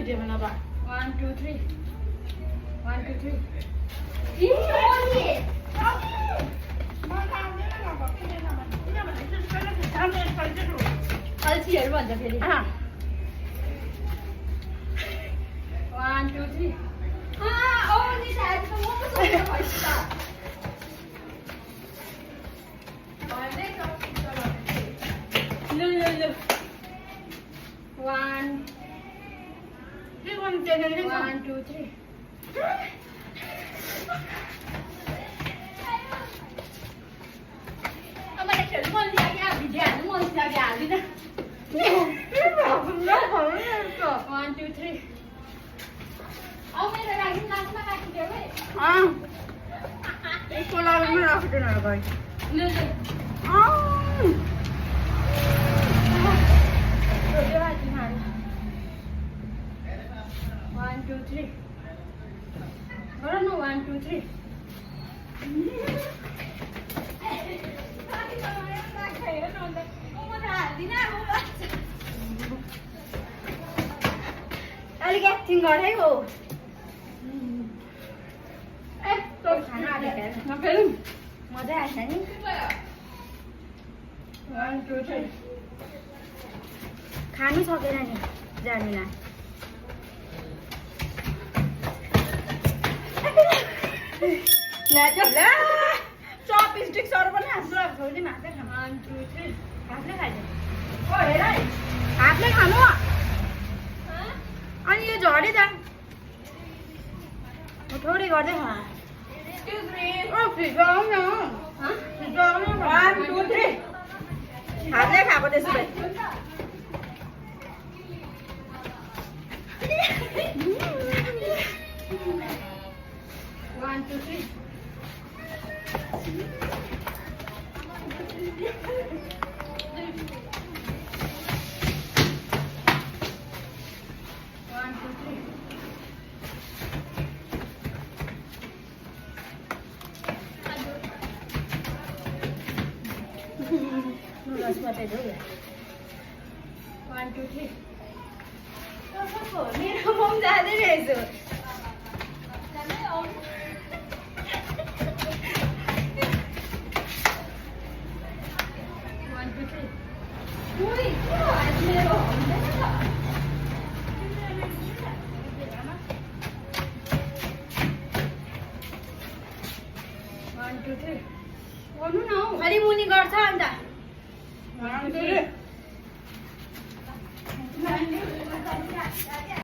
भिडियोमा नभए 1 2 3 1 2 3 अल्छीहरू भन्छ फेरि 1 2 3 Lu 1 1 2 3 मलाई खेल्नु मन लाग्यो भिडियो हाल्नु मन लाग्यो हाल्दिन 1 2 3 अब मेरो लागि नाचमा राखिदियो है यसको लागि पनि राख्दैन होला भाइ लु लु रोटी भाजी खानु 1 2 3 गर न 1 2 3 अलिक एक्टिङ गरे हो खाना नफेरौँ मजा आएछ नि 1 2 3 खानु सकेन नि जानिना चपस्टिक सर पनि हाँस्नु छोरी हातले खानु 1 2 3 हातले खाइदियो ओ हेर है हातले खानु अनि यो झरी त थोरै गर्दै खा एक्सक्युज मी ओ फिजो आऊ न फिजो आऊ न 1 2 3 हातले खाएको त्यसो भए 1 2 3 Nulas mata dulu ya. 1 2 3 मेरो मम जाँदै रहेछ 1 2 3 उई के हो आज मेरो हुँदैन त 1 2 3 गर्नु न हौ अलि मुनि गर्छ अन्त 1 2 3